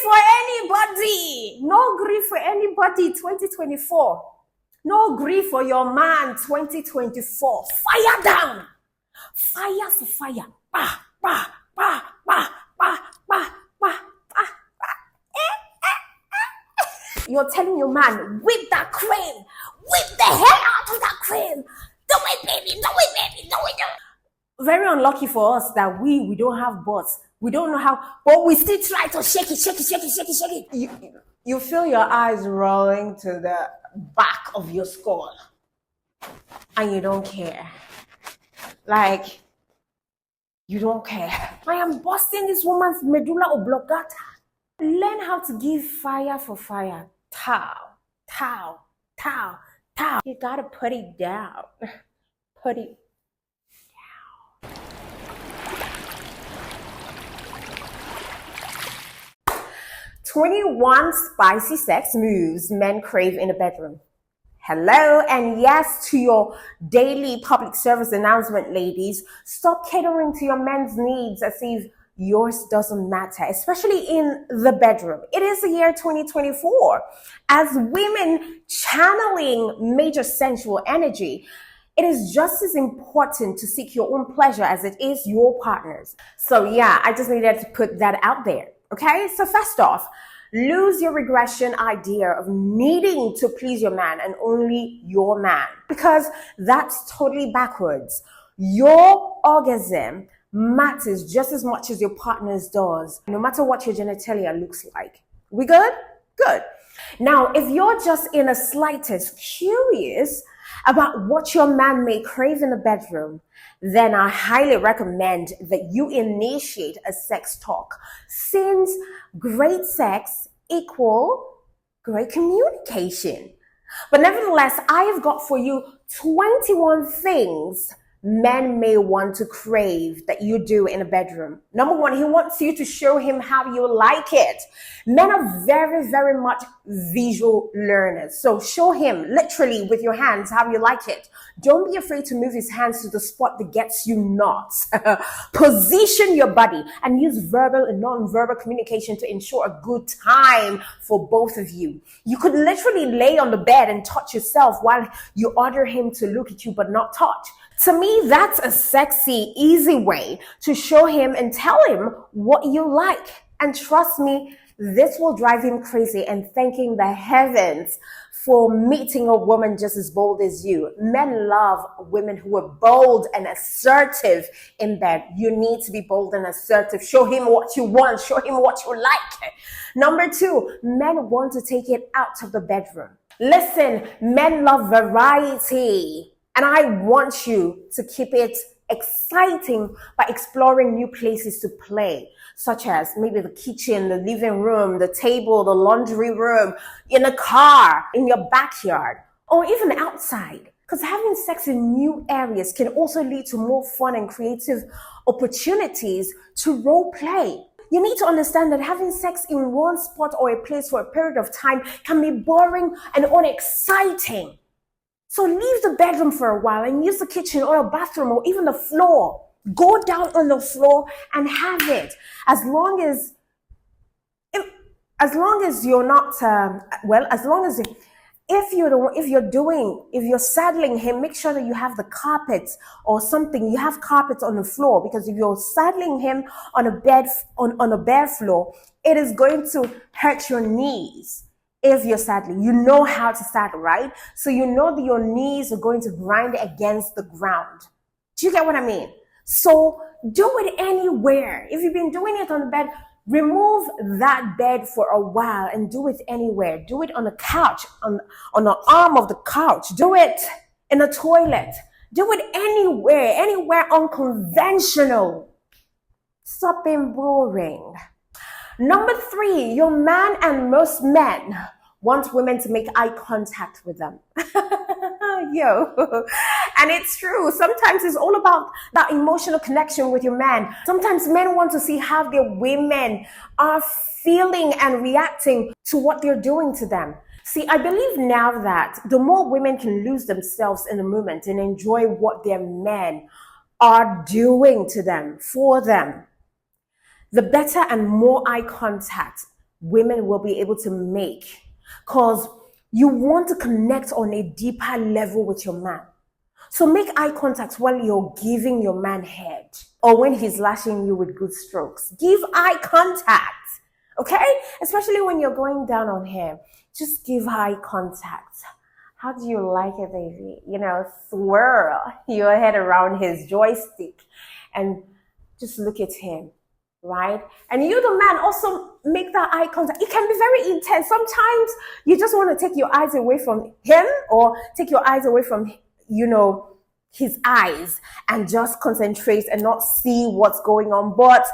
for anybody. No grief for anybody 2024. No grief for your man 2024. Fire down. Fire for fire. Bah, bah, bah, bah, bah, bah, bah, bah. You're telling your man, whip that cream. Whip the hell out of that cream. Do it, baby. Do it, baby. Do it. Very unlucky for us that we don't have butts. We don't know how, but we still try to shake it. You feel your eyes rolling to the back of your skull, and you don't care. Like, you don't care. I am busting this woman's medulla oblongata. Learn how to give fire for fire. Tow, tow, tow, tow. You gotta put it down. Put it. 21 spicy sex moves men crave in the bedroom. Hello, and yes to your daily public service announcement, ladies. Stop catering to your men's needs as if yours doesn't matter, especially in the bedroom. It is the year 2024. As women channeling major sensual energy, it is just as important to seek your own pleasure as it is your partner's. So yeah, I just needed to put that out there. Okay, so first off, lose your regression idea of needing to please your man and only your man, because that's totally backwards. Your orgasm matters just as much as your partner's does, no matter what your genitalia looks like. We good? Good. Now, if you're just in the slightest curious about what your man may crave in the bedroom, then I highly recommend that you initiate a sex talk, since great sex equal great communication. But nevertheless, I have got for you 21 things men may want to crave that you do in a bedroom. Number one, he wants you to show him how you like it. Men are very, very much visual learners. So show him literally with your hands how you like it. Don't be afraid to move his hands to the spot that gets you nuts. Position your body and use verbal and non-verbal communication to ensure a good time for both of you. You could literally lay on the bed and touch yourself while you order him to look at you but not touch. To me, that's a sexy, easy way to show him and tell him what you like. And trust me, this will drive him crazy and thanking the heavens for meeting a woman just as bold as you. Men love women who are bold and assertive in bed. You need to be bold and assertive. Show him what you want. Show him what you like. Number two, men want to take it out of the bedroom. Listen, men love variety. And I want you to keep it exciting by exploring new places to play, such as maybe the kitchen, the living room, the table, the laundry room, in a car, in your backyard, or even outside. Because having sex in new areas can also lead to more fun and creative opportunities to role play. You need to understand that having sex in one spot or a place for a period of time can be boring and unexciting. So leave the bedroom for a while and use the kitchen or a bathroom or even the floor. Go down on the floor and have it. As long as you're not, if you're saddling him, make sure that you have the carpet or something. You have carpet on the floor, because if you're saddling him on a bed, on a bare floor, it is going to hurt your knees. If you're saddling, you know how to saddle, right? So you know that your knees are going to grind against the ground. Do you get what I mean? So do it anywhere. If you've been doing it on the bed, remove that bed for a while and do it anywhere. Do it on the couch, on the arm of the couch. Do it in the toilet. Do it anywhere unconventional. Stop being boring. Number three, your man and most men want women to make eye contact with them. And it's true. Sometimes it's all about that emotional connection with your man. Sometimes men want to see how their women are feeling and reacting to what they're doing to them. See, I believe now that the more women can lose themselves in the moment and enjoy what their men are doing to them, for them, the better and more eye contact women will be able to make, because you want to connect on a deeper level with your man. So make eye contact while you're giving your man head, or when he's lashing you with good strokes. Give eye contact, okay? Especially when you're going down on him. Just give eye contact. How do you like it, baby? Swirl your head around his joystick and just look at him, right? And you, the man, also make that eye contact. It can be very intense. Sometimes you just want to take your eyes away from him, or take your eyes away from, his eyes, and just concentrate and not see what's going on. But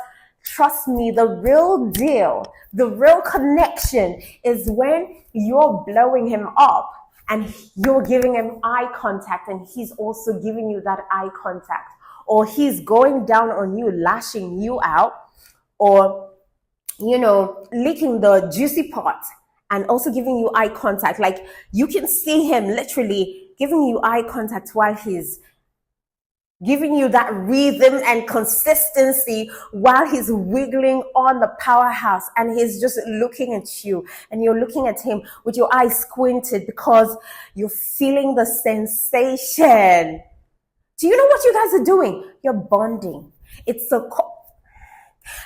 trust me, the real deal, the real connection is when you're blowing him up and you're giving him eye contact, and he's also giving you that eye contact. Or he's going down on you, lashing you out, or, licking the juicy part and also giving you eye contact. Like, you can see him literally giving you eye contact while he's giving you that rhythm and consistency, while he's wiggling on the powerhouse, and he's just looking at you, and you're looking at him with your eyes squinted because you're feeling the sensation. Do you know what you guys are doing? You're bonding.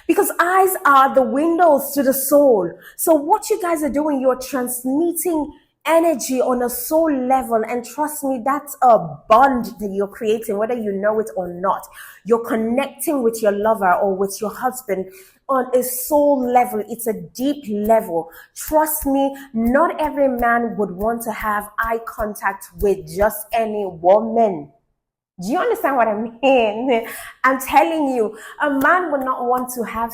Because eyes are the windows to the soul. So what you guys are doing, you're transmitting energy on a soul level, and trust me, that's a bond that you're creating, whether you know it or not. You're connecting with your lover or with your husband on a soul level. It's a deep level. Trust me, not every man would want to have eye contact with just any woman. Do you understand what I mean? I'm telling you, a man would not want to have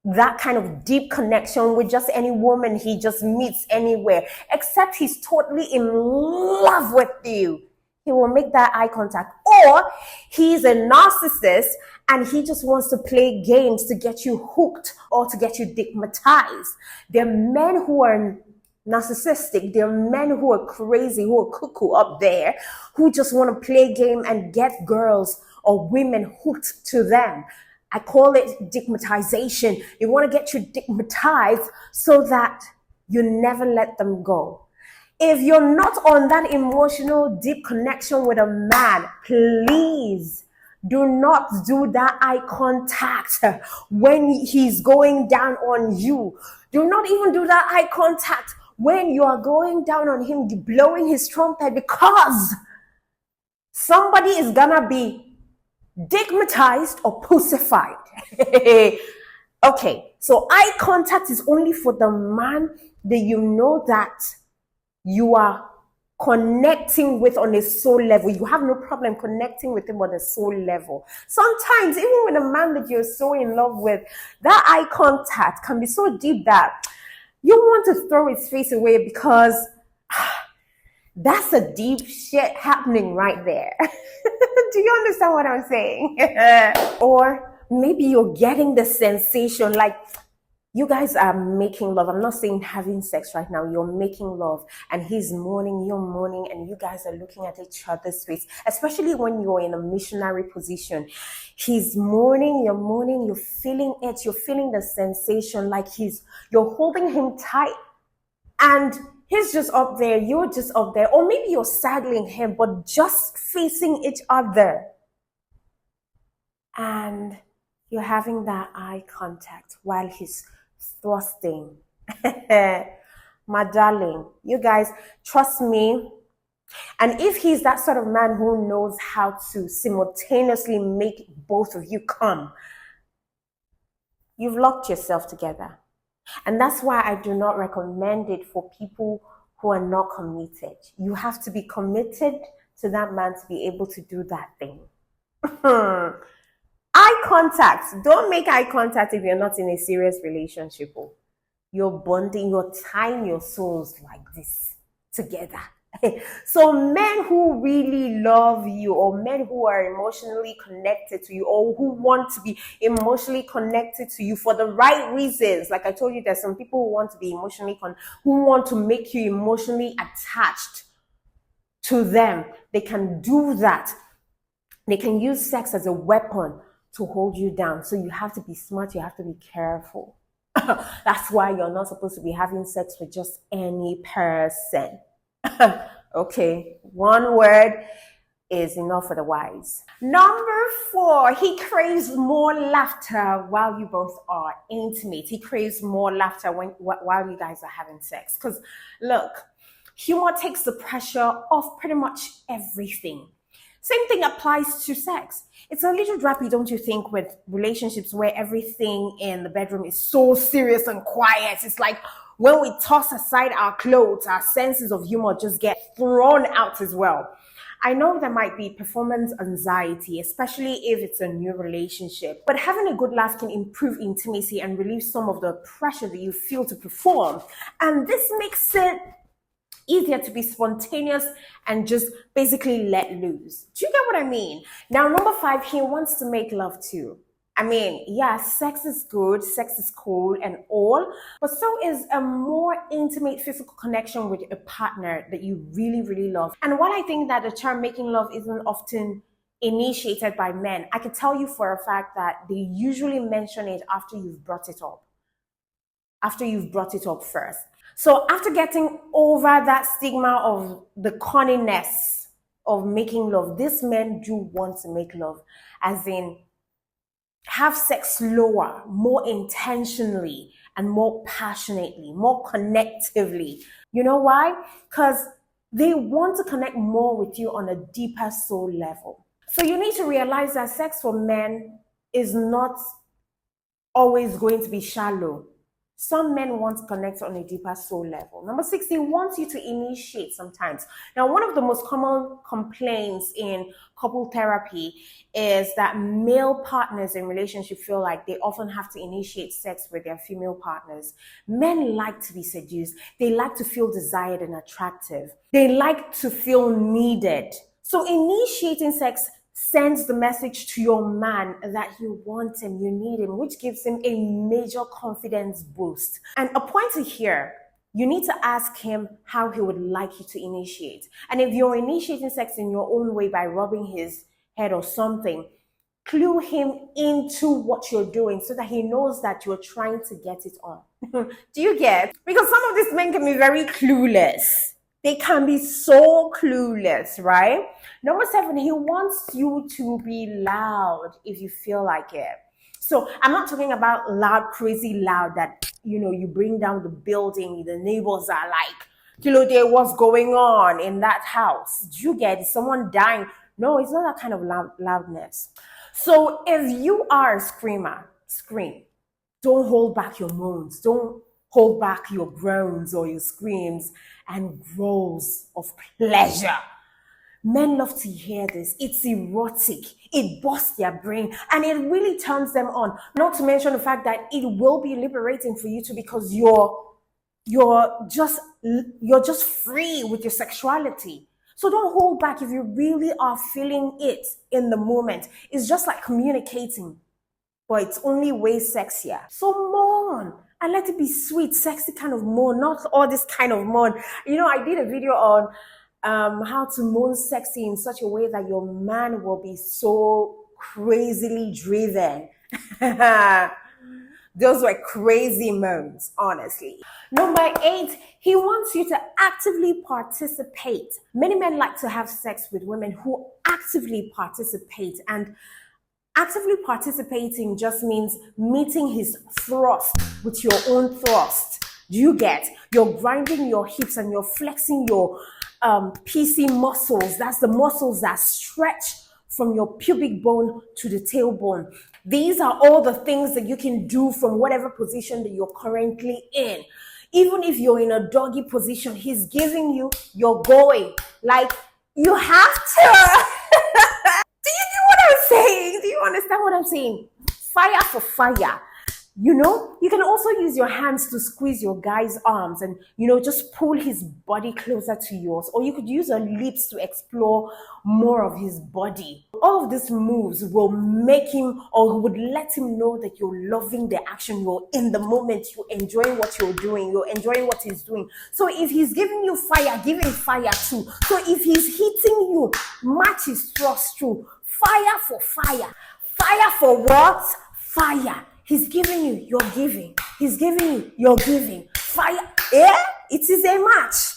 that kind of deep connection with just any woman he just meets anywhere, except he's totally in love with you. He will make that eye contact. Or he's a narcissist and he just wants to play games to get you hooked or to get you digmatized. There are men who are narcissistic. There are men who are crazy, who are cuckoo up there, who just want to play game and get girls or women hooked to them. I call it digmatization. They want to get you digmatized so that you never let them go. If you're not on that emotional deep connection with a man, please do not do that eye contact when he's going down on you. Do not even do that eye contact when you are going down on him, blowing his trumpet, because somebody is gonna be digmatized or pussified. Okay, so eye contact is only for the man that you know that you are connecting with on a soul level. You have no problem connecting with him on a soul level. Sometimes, even with a man that you're so in love with, that eye contact can be so deep that you want to throw his face away, because that's a deep shit happening right there. Do you understand what I'm saying? Or maybe you're getting the sensation, like you guys are making love. I'm not saying having sex right now. You're making love and he's moaning, you're moaning, and you guys are looking at each other's face, especially when you're in a missionary position. He's moaning, you're feeling it. You're feeling the sensation, like you're holding him tight and he's just up there, you're just up there. Or maybe you're saddling him, but just facing each other. And you're having that eye contact while he's thrusting. My darling, you guys, trust me. And if he's that sort of man who knows how to simultaneously make both of you come, you've locked yourself together. And that's why I do not recommend it for people who are not committed. You have to be committed to that man to be able to do that thing. Eye contact. Don't make eye contact if you're not in a serious relationship. You're bonding, you're tying your souls like this together. So men who really love you, or men who are emotionally connected to you, or who want to be emotionally connected to you for the right reasons. Like I told you, there's some people who want to be who want to make you emotionally attached to them. They can do that. They can use sex as a weapon to hold you down. So you have to be smart. You have to be careful. That's why you're not supposed to be having sex with just any person. Okay, one word is enough for the wise. Number 4, he craves more laughter while you both are intimate. He craves more laughter while you guys are having sex. Because look, humor takes the pressure off pretty much everything. Same thing applies to sex. It's a little drappy, don't you think, with relationships where everything in the bedroom is so serious and quiet. It's like when we toss aside our clothes, our senses of humor just get thrown out as well. I know there might be performance anxiety, especially if it's a new relationship, but having a good laugh can improve intimacy and relieve some of the pressure that you feel to perform. And this makes it easier to be spontaneous and just basically let loose. Do you get what I mean? Now, number 5, he wants to make love too. I mean, yeah, sex is good, sex is cool and all, but so is a more intimate physical connection with a partner that you really, really love. And while I think that the term making love isn't often initiated by men, I can tell you for a fact that they usually mention it after you've brought it up. After you've brought it up first. So after getting over that stigma of the corniness of making love, these men do want to make love, as in have sex slower, more intentionally, and more passionately, more connectively. You know why? Because they want to connect more with you on a deeper soul level. So you need to realize that sex for men is not always going to be shallow. Some men want to connect on a deeper soul level. Number 6, he wants you to initiate sometimes. Now, one of the most common complaints in couple therapy is that male partners in relationships feel like they often have to initiate sex with their female partners. Men like to be seduced. They like to feel desired and attractive. They like to feel needed. So initiating sex sends the message to your man that you want him, you need him, which gives him a major confidence boost. And a pointer here, you need to ask him how he would like you to initiate. And if you're initiating sex in your own way by rubbing his head or something, clue him into what you're doing so that he knows that you're trying to get it on. Do you get? Because some of these men can be very clueless. They can be so clueless, right? Number 7, he wants you to be loud if you feel like it. So I'm not talking about loud, crazy loud that, you bring down the building, the neighbors are like, what's going on in that house? Do you get? Is someone dying? No, it's not that kind of loudness. So if you are a screamer, scream. Don't hold back your moans. Don't hold back your groans or your screams and growls of pleasure. Men love to hear this. It's erotic. It busts their brain and it really turns them on. Not to mention the fact that it will be liberating for you too, because you're just free with your sexuality. So don't hold back if you really are feeling it in the moment. It's just like communicating, but it's only way sexier. So moan and let it be sweet, sexy kind of moan, not all this kind of moan. I did a video on how to moan sexy in such a way that your man will be so crazily driven. Those were crazy moans, honestly. Number 8, he wants you to actively participate. Many men like to have sex with women who actively participate, and actively participating just means meeting his thrust with your own thrust. Do you get? You're grinding your hips and you're flexing your PC muscles. That's the muscles that stretch from your pubic bone to the tailbone. These are all the things that you can do from whatever position that you're currently in. Even if you're in a doggy position, he's giving you, you're going. Like, you have to. Do you get what I'm saying? Do you understand what I'm saying? Fire for fire. You can also use your hands to squeeze your guy's arms and, just pull his body closer to yours. Or you could use your lips to explore more of his body. All of these moves will make him, or would let him know that you're loving the action. You're in the moment. You're enjoying what you're doing. You're enjoying what he's doing. So if he's giving you fire, give him fire too. So if he's hitting you, match his thrust through. Fire for fire. Fire for what? Fire. He's giving you, you're giving. He's giving you, you're giving. Fire. Yeah, it is a match.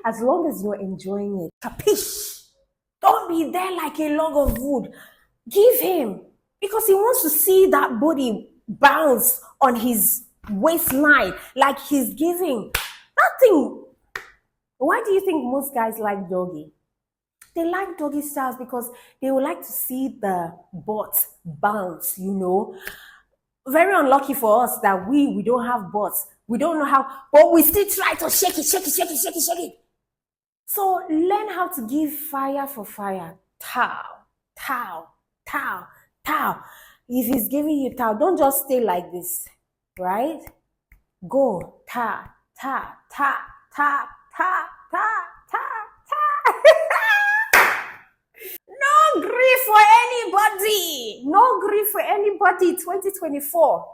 As long as you're enjoying it. Capiche? Don't be there like a log of wood. Give him. Because he wants to see that body bounce on his waistline like he's giving. That thing. Why do you think most guys like doggy? They like doggy styles because they would like to see the butt bounce, you know. Very unlucky for us that we don't have butts. We don't know how, but we still try to shake it, shake it, shake it, shake it, shake it. So learn how to give fire for fire. Tau, tau, tau, tau. If he's giving you tau, don't just stay like this, right? Go, ta, ta, ta, ta, ta, ta, ta, ta. No grief for anybody. No grief for anybody. 2024.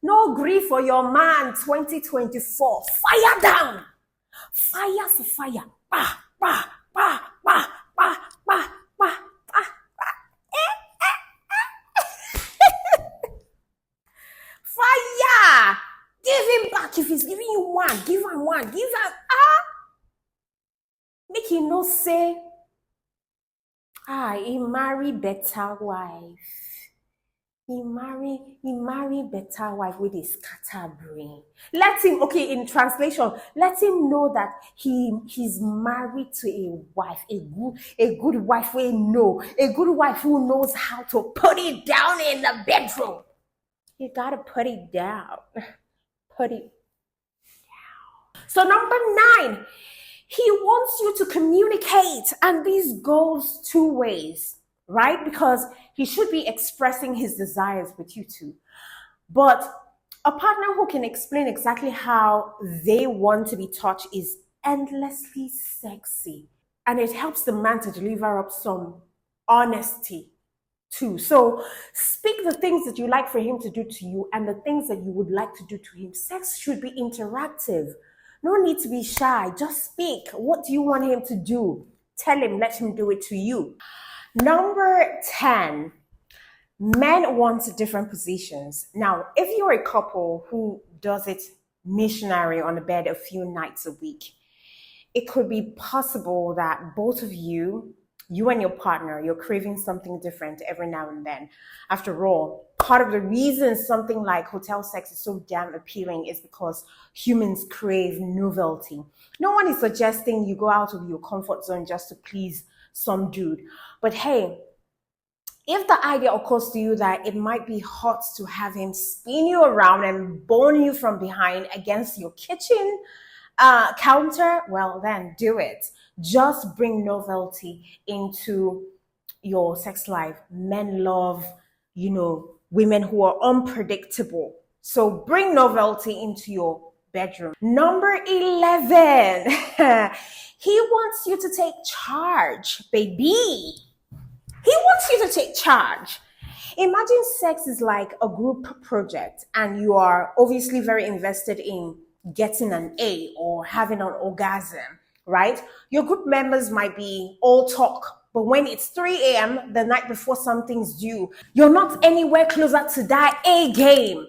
No grief for your man. 2024. Fire down. Fire for fire. Bah, bah, bah, bah, bah, bah, bah, bah, bah. Fire. Give him back. If he's giving you one, give him one. Give him make him no say, he marry better wife. He marry better wife with his scatter brain. Let him, okay, in translation, let him know that he's married to a wife, a good wife a good wife who knows how to put it down in the bedroom. You gotta put it down. Put it down. So number 9, he wants you to communicate, and this goes 2 ways, right? Because he should be expressing his desires with you too. But a partner who can explain exactly how they want to be touched is endlessly sexy. And it helps the man to deliver up some honesty too. So speak the things that you like for him to do to you and the things that you would like to do to him. Sex should be interactive. No need to be shy. Just speak. What do you want him to do? Tell him, let him do it to you. Number 10, men want different positions. Now, if you're a couple who does it missionary on the bed a few nights a week, it could be possible that both of you and your partner, you're craving something different every now and then. After all, part of the reason something like hotel sex is so damn appealing is because humans crave novelty. No one is suggesting you go out of your comfort zone just to please some dude. But hey, if the idea occurs to you that it might be hot to have him spin you around and bone you from behind against your kitchen counter, well then do it. Just bring novelty into your sex life. Men love, women who are unpredictable. So bring novelty into your bedroom. Number 11, he wants you to take charge, baby. He wants you to take charge. Imagine sex is like a group project and you are obviously very invested in getting an A or having an orgasm, right? Your group members might be all talk, but when it's 3 a.m. the night before something's due, you're not anywhere closer to that A game.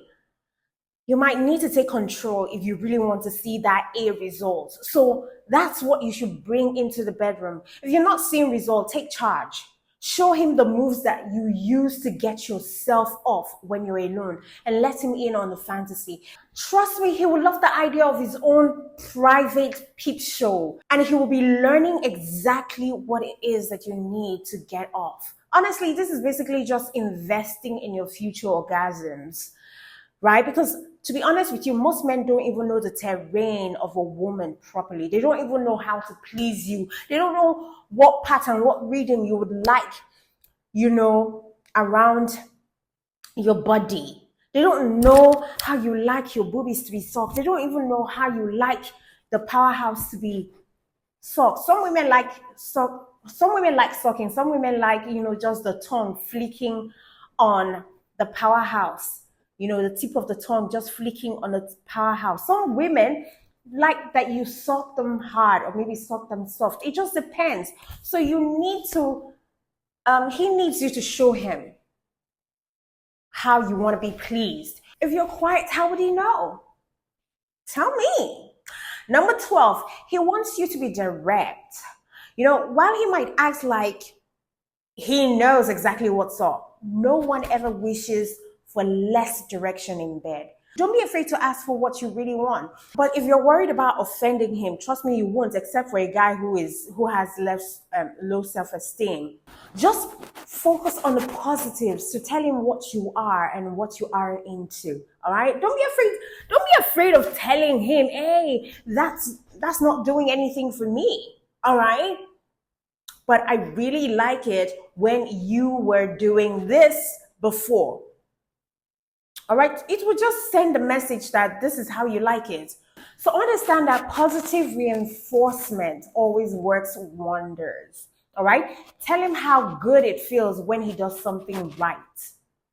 You might need to take control if you really want to see that A result. So that's what you should bring into the bedroom. If you're not seeing result, take charge. Show him the moves that you use to get yourself off when you're alone and let him in on the fantasy. Trust me, he will love the idea of his own private peep show and he will be learning exactly what it is that you need to get off. Honestly, this is basically just investing in your future orgasms, right? Because to be honest with you, most men don't even know the terrain of a woman properly. They don't even know how to please you. They don't know what pattern, what rhythm you would like, around your body. They don't know how you like your boobies to be soft. They don't even know how you like the powerhouse to be soft. Some women like sucking. Some women like, just the tongue flicking on the powerhouse. The tip of the tongue just flicking on the powerhouse. Some women like that you suck them hard or maybe suck them soft. It just depends. So you need to, he needs you to show him how you want to be pleased. If you're quiet, how would he know? Tell me. Number 12, he wants you to be direct. While he might act like he knows exactly what's up, no one ever wishes for less direction in bed. Don't be afraid to ask for what you really want. But if you're worried about offending him, trust me, you won't, except for a guy who has less low self-esteem. Just focus on the positives to tell him what you are and what you are into. All right? Don't be afraid of telling him, hey, that's not doing anything for me. All right? But I really like it when you were doing this before. All right, it will just send a message that this is how you like it. So understand that positive reinforcement always works wonders. All right, tell him how good it feels when he does something right,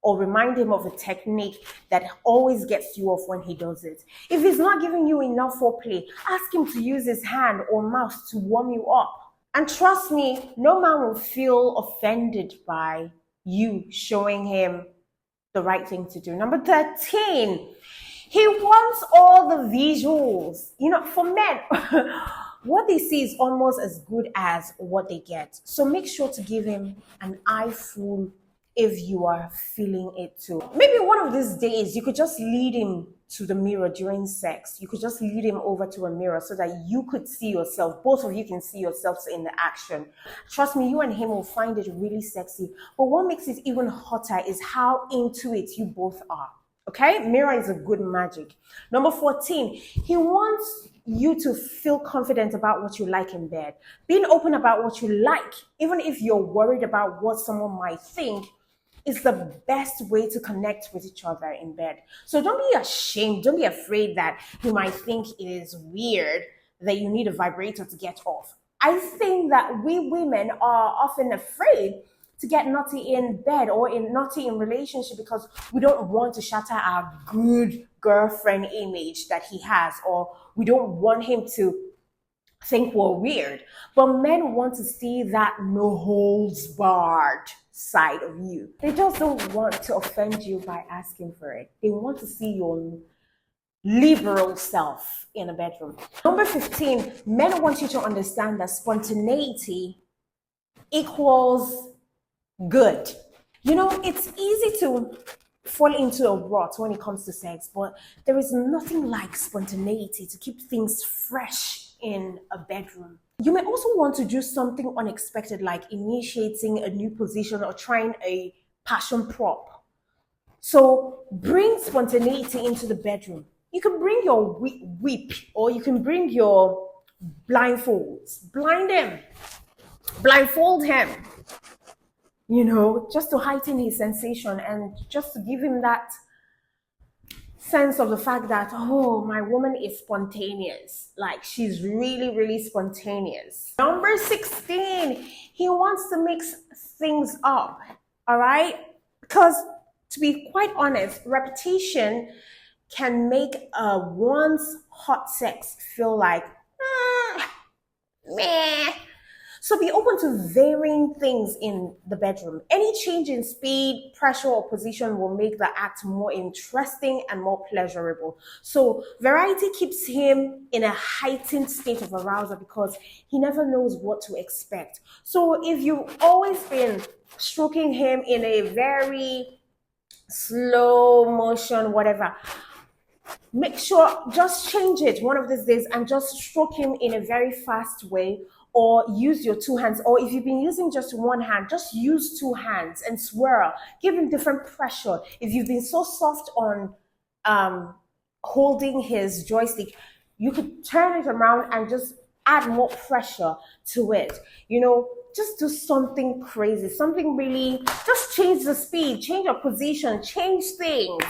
or remind him of a technique that always gets you off when he does it. If he's not giving you enough foreplay, ask him to use his hand or mouth to warm you up. And trust me, no man will feel offended by you showing him the right thing to do. Number 13, he wants all the visuals. For men, what they see is almost as good as what they get. So make sure to give him an eyeful if you are feeling it too. Maybe one of these days, you could just lead him to the mirror during sex. You could just lead him over to a mirror so that you could see yourself. Both of you can see yourselves in the action. Trust me, you and him will find it really sexy. But what makes it even hotter is how into it you both are. Okay? Mirror is a good magic. Number 14, he wants you to feel confident about what you like in bed. Being open about what you like, even if you're worried about what someone might think, is the best way to connect with each other in bed. So don't be ashamed. Don't be afraid that he might think it is weird that you need a vibrator to get off. I think that we women are often afraid to get naughty in bed or naughty in relationship because we don't want to shatter our good girlfriend image that he has, or we don't want him to think we're weird. But men want to see that no holds barred side of you. They just don't want to offend you by asking for it. They want to see your liberal self in a bedroom. Number 15, men want you to understand that spontaneity equals good. It's easy to fall into a rut when it comes to sex, but there is nothing like spontaneity to keep things fresh in a bedroom. You may also want to do something unexpected, like initiating a new position or trying a passion prop. So bring spontaneity into the bedroom. You can bring your whip, or you can bring your blindfolds. Blindfold him, just to heighten his sensation and just to give him that sense of the fact that, oh, my woman is spontaneous. Like, she's really, really spontaneous. Number 16, he wants to mix things up, all right? Because to be quite honest, repetition can make once hot sex feel like, meh. So be open to varying things in the bedroom. Any change in speed, pressure, or position will make the act more interesting and more pleasurable. So variety keeps him in a heightened state of arousal because he never knows what to expect. So if you've always been stroking him in a very slow motion, whatever, make sure, just change it one of these days and just stroke him in a very fast way. Or use your two hands, or if you've been using just one hand, just use two hands and swirl. Give him different pressure. If you've been so soft on holding his joystick, you could turn it around and just add more pressure to it. Just do something crazy, something really, just change the speed, change your position, change things,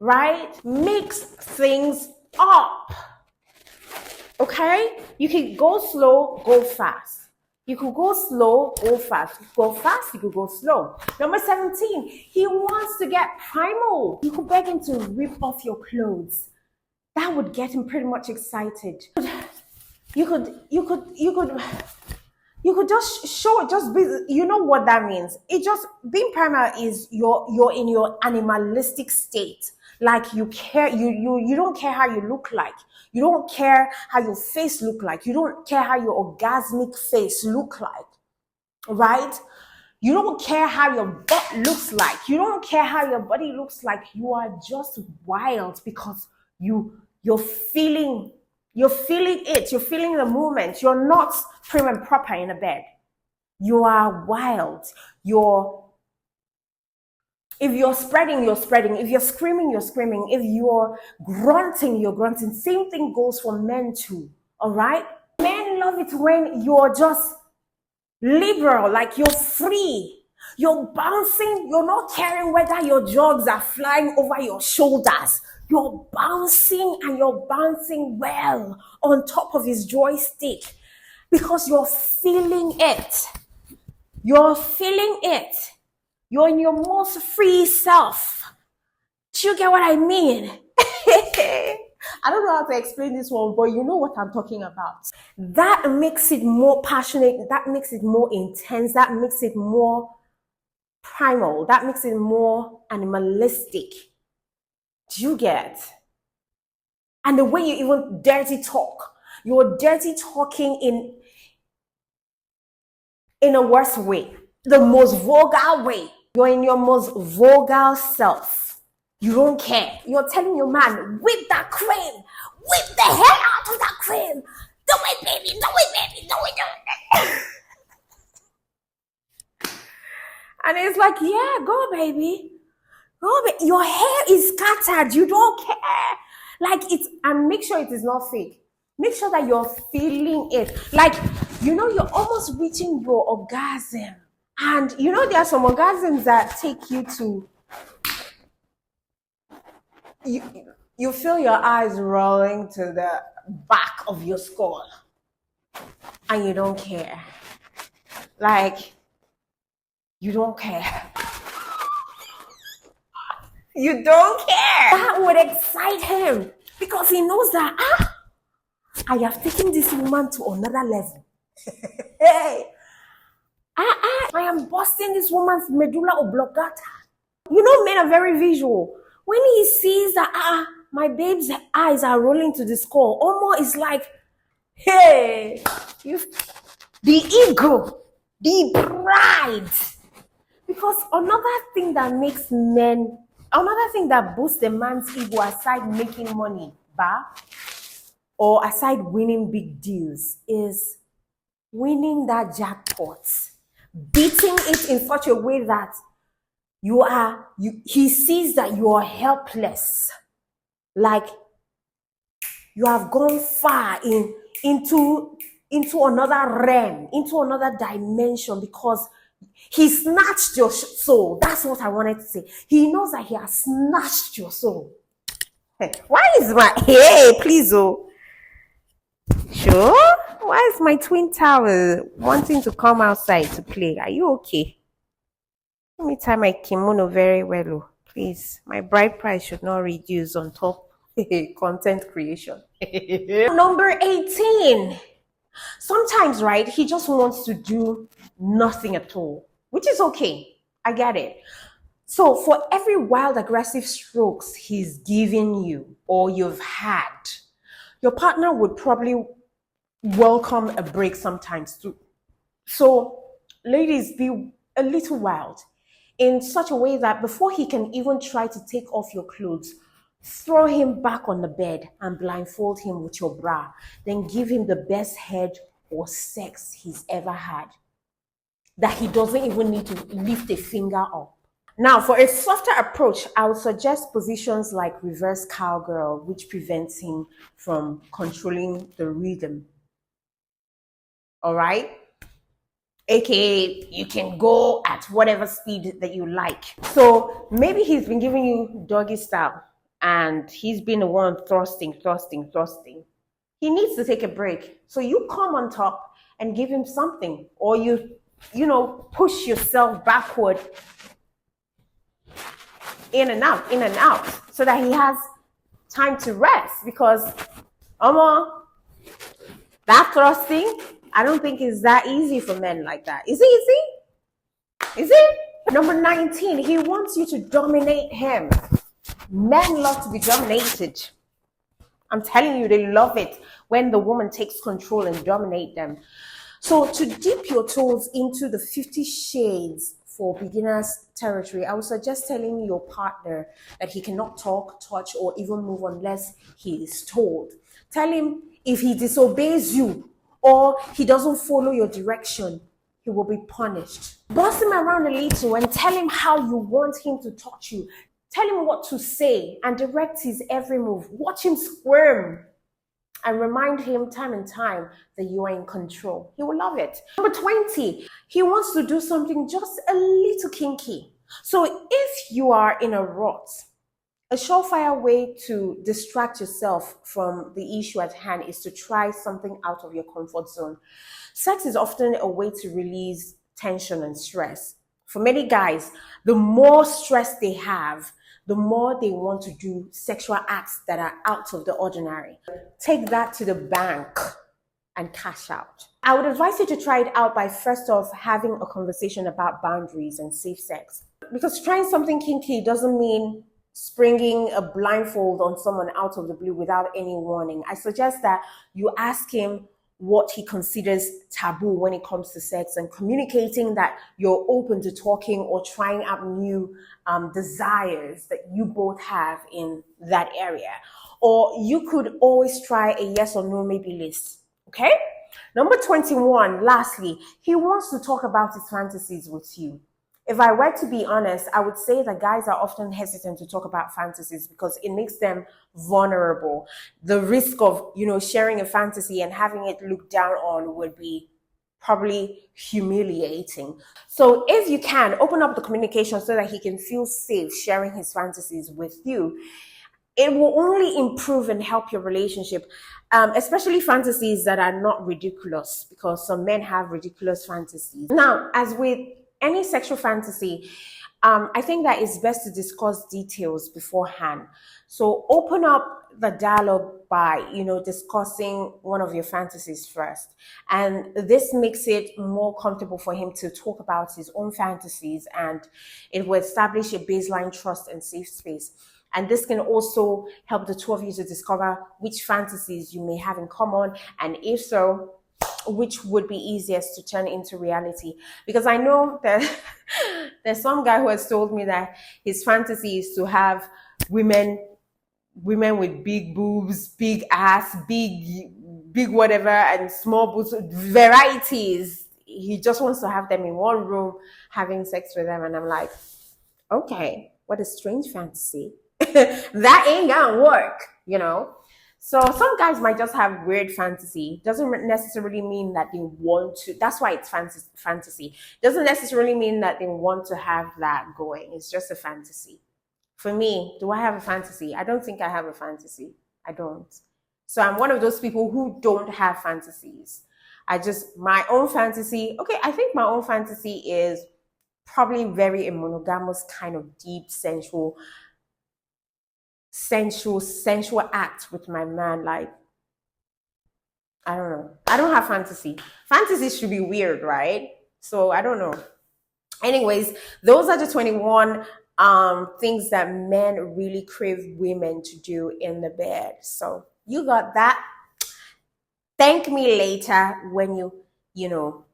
right? Mix things up. Okay? You can go slow, go fast. You could go slow, go fast. You could go fast, you could go slow. Number 17, he wants to get primal. You could beg him to rip off your clothes. That would get him pretty much excited. You could just show it, just be, what that means. Being primal is you're in your animalistic state. Like you care, you don't care how you look like. You don't care how your face look like. You don't care how your orgasmic face look like, right? You don't care how your butt looks like. You don't care how your body looks like. You are just wild because you're feeling it. You're feeling the movement. You're not prim and proper in a bed. You are wild. If you're spreading, you're spreading. If you're screaming, you're screaming. If you're grunting, you're grunting. Same thing goes for men too. All right? Men love it when you're just liberal, like you're free. You're bouncing. You're not caring whether your jogs are flying over your shoulders. You're bouncing and you're bouncing well on top of his joystick because you're feeling it. You're feeling it. You're in your most free self. Do you get what I mean? I don't know how to explain this one, but you know what I'm talking about. That makes it more passionate. That makes it more intense. That makes it more primal. That makes it more animalistic. Do you get? And the way you even dirty talk. You're dirty talking in a worse way. The most vulgar way. You're in your most vulgar self. You don't care. You're telling your man, whip that cream. Whip the hell out of that cream. Do it, baby. Do it, baby. Do it, do it. And it's like, yeah, go, baby. Go, baby. Your hair is scattered. You don't care. Like it's, and make sure it is not fake. Make sure that you're feeling it. Like, you know, you're almost reaching your orgasm. And you know, there are some orgasms that take you to, you feel your eyes rolling to the back of your skull. And you don't care. Like, you don't care. You don't care. That would excite him because he knows that, I have taken this woman to another level. Hey. I am busting this woman's medulla oblongata. You know, men are very visual. When he sees that, my babe's eyes are rolling to the skull, Omo is like, hey, the ego, the pride. Because another thing that boosts a man's ego aside making money, or aside winning big deals, is winning that jackpot. Beating it in such a way that he sees that you are helpless. Like you have gone far into another realm, into another dimension because he snatched your soul. That's what I wanted to say. He knows that he has snatched your soul. Hey, why is please, sure? Why is my twin tower wanting to come outside to play? Are you okay? Let me tie my kimono very well, please. My bride price should not reduce on top content creation. Number 18. Sometimes, right, he just wants to do nothing at all, which is okay. I get it. So for every wild aggressive strokes he's giving you or you've had, your partner would probably welcome a break sometimes too. So ladies, be a little wild in such a way that before he can even try to take off your clothes, throw him back on the bed and blindfold him with your bra. Then give him the best head or sex he's ever had, that he doesn't even need to lift a finger up. Now, for a softer approach, I would suggest positions like reverse cowgirl, which prevents him from controlling the rhythm. All right? AKA, you can go at whatever speed that you like. So maybe he's been giving you doggy style and he's been the one thrusting. He needs to take a break. So you come on top and give him something, or you push yourself backward, in and out, so that he has time to rest. Because that thrusting, I don't think it's that easy for men like that. Is it easy? Is it? Number 19, he wants you to dominate him. Men love to be dominated. I'm telling you, they love it when the woman takes control and dominate them. So to dip your toes into the 50 shades for beginners territory, I would suggest telling your partner that he cannot talk, touch, or even move unless he is told. Tell him if he disobeys you or he doesn't follow your direction, he will be punished. Boss him around a little and tell him how you want him to touch you. Tell him what to say and direct his every move. Watch him squirm and remind him time and time that you are in control. He will love it. Number 20, he wants to do something just a little kinky. So if you are in a rut, a surefire way to distract yourself from the issue at hand is to try something out of your comfort zone. Sex is often a way to release tension and stress. For many guys, the more stress they have, the more they want to do sexual acts that are out of the ordinary. Take that to the bank and cash out. I would advise you to try it out by first off having a conversation about boundaries and safe sex. Because trying something kinky doesn't mean springing a blindfold on someone out of the blue without any warning. I suggest that you ask him what he considers taboo when it comes to sex and communicating that you're open to talking or trying out new desires that you both have in that area. Or you could always try a yes or no maybe list. Okay? Number 21, lastly, he wants to talk about his fantasies with you. If I were to be honest, I would say that guys are often hesitant to talk about fantasies because it makes them vulnerable. The risk of, sharing a fantasy and having it looked down on would be probably humiliating. So if you can, open up the communication so that he can feel safe sharing his fantasies with you. It will only improve and help your relationship, especially fantasies that are not ridiculous, because some men have ridiculous fantasies. Now, as with any sexual fantasy, I think that it's best to discuss details beforehand. So open up the dialogue by, discussing one of your fantasies first. And this makes it more comfortable for him to talk about his own fantasies, and it will establish a baseline trust and safe space. And this can also help the two of you to discover which fantasies you may have in common, and if so, which would be easiest to turn into reality. Because I know that there's some guy who has told me that his fantasy is to have women with big boobs, big ass, big whatever, and small boobs, varieties. He just wants to have them in one room having sex with them. And I'm like, okay, what a strange fantasy. That ain't gonna work, So some guys might just have weird fantasy. Doesn't necessarily mean that they want to. That's why it's fantasy. Doesn't necessarily mean that they want to have that going. It's just a fantasy. For me, do I have a fantasy? I don't think I have a fantasy. I don't. So I'm one of those people who don't have fantasies. My own fantasy. Okay, I think my own fantasy is probably very a monogamous kind of deep, sensual act with my man. Like, I don't know. I don't have fantasy. Fantasies should be weird, right? So I don't know. Anyways, those are the 21 things that men really crave women to do in the bed. So you got that. Thank me later when you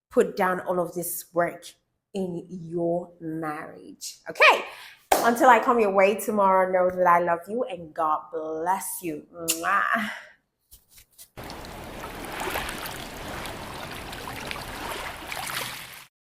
put down all of this work in your marriage. Okay. Until I come your way tomorrow, know that I love you and God bless you. Mwah.